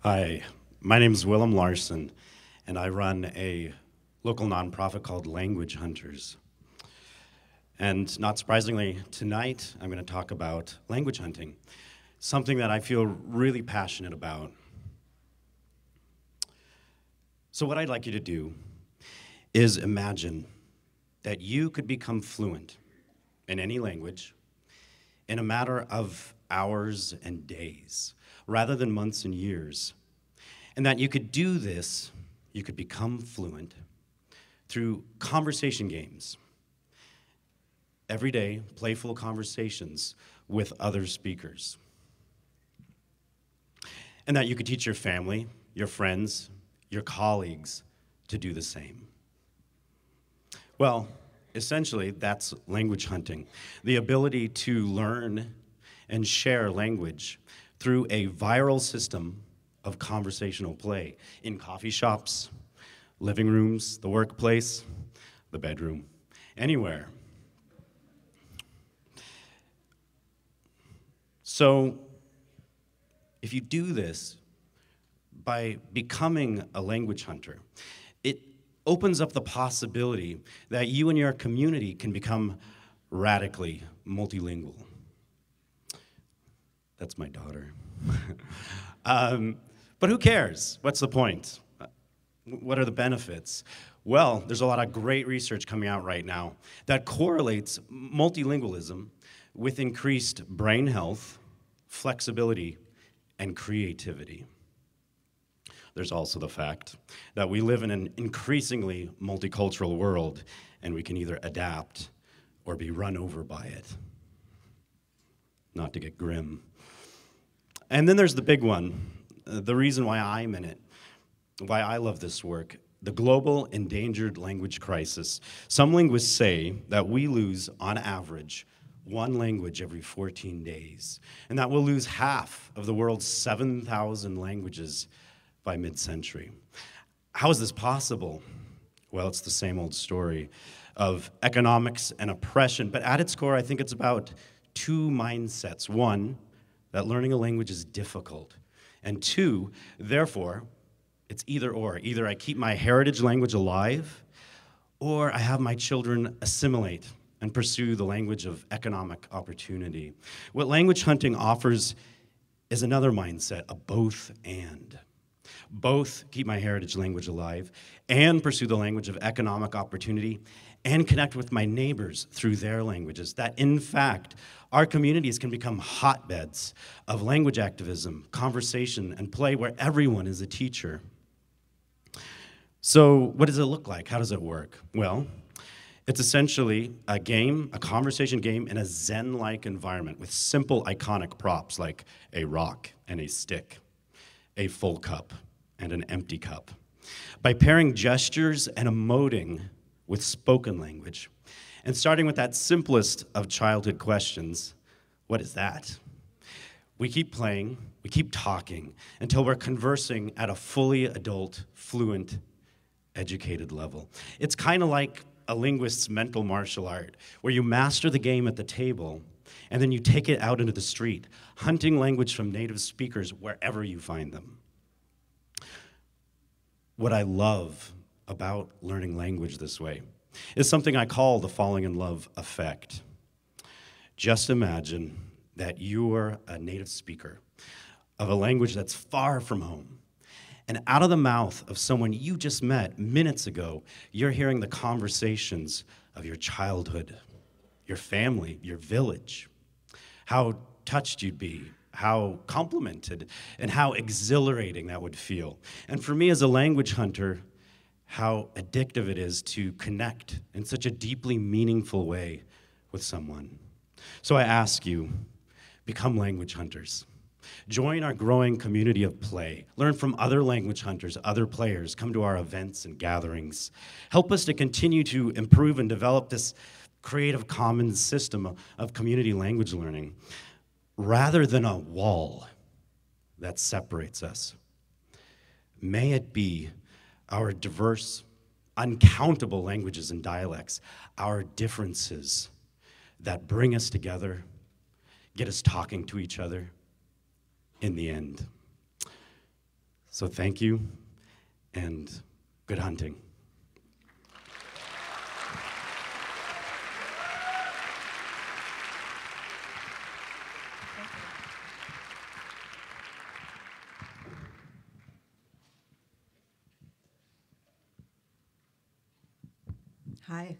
Hi, my name is Willem Larsen, and I run a local nonprofit called Language Hunters. And not surprisingly, tonight I'm going to talk about language hunting, something that I feel really passionate about. So what I'd like you to do is imagine that you could become fluent in any language in a matter of hours and days, rather than months and years. And that you could do this, you could become fluent through conversation games. Everyday, playful conversations with other speakers. And that you could teach your family, your friends, your colleagues to do the same. Well, essentially, that's language hunting. The ability to learn and share language through a viral system of conversational play in coffee shops, living rooms, the workplace, the bedroom, anywhere. So, if you do this by becoming a language hunter, it opens up the possibility that you and your community can become radically multilingual. That's my daughter. But who cares? What's the point? What are the benefits? Well, there's a lot of great research coming out right now that correlates multilingualism with increased brain health, flexibility, and creativity. There's also the fact that we live in an increasingly multicultural world, and we can either adapt or be run over by it. Not to get grim. And then there's the big one, the reason why I'm in it, why I love this work, the global endangered language crisis. Some linguists say that we lose, on average, one language every 14 days, and that we'll lose half of the world's 7,000 languages by mid-century. How is this possible? Well, it's the same old story of economics and oppression, but at its core, I think it's about two mindsets. One, that learning a language is difficult, and two, therefore, it's either or. Either I keep my heritage language alive, or I have my children assimilate and pursue the language of economic opportunity. What language hunting offers is another mindset, a both and. Both keep my heritage language alive and pursue the language of economic opportunity and connect with my neighbors through their languages. That, in fact, our communities can become hotbeds of language activism, conversation, and play where everyone is a teacher. So what does it look like? How does it work? Well, it's essentially a game, a conversation game in a Zen-like environment with simple iconic props like a rock and a stick, a full cup and an empty cup. By pairing gestures and emoting with spoken language, and starting with that simplest of childhood questions, what is that? We keep playing, we keep talking, until we're conversing at a fully adult, fluent, educated level. It's kind of like a linguist's mental martial art, where you master the game at the table, and then you take it out into the street, hunting language from native speakers wherever you find them. What I love about learning language this way is something I call the falling in love effect. Just imagine that you're a native speaker of a language that's far from home, and out of the mouth of someone you just met minutes ago, you're hearing the conversations of your childhood, your family, your village, how touched you'd be, how complimented, and how exhilarating that would feel. And for me as a language hunter, how addictive it is to connect in such a deeply meaningful way with someone. So I ask you, become language hunters. Join our growing community of play. Learn from other language hunters, other players. Come to our events and gatherings. Help us to continue to improve and develop this creative commons system of community language learning, rather than a wall that separates us. May it be our diverse, uncountable languages and dialects, our differences that bring us together, get us talking to each other in the end. So thank you, and good hunting. Hi.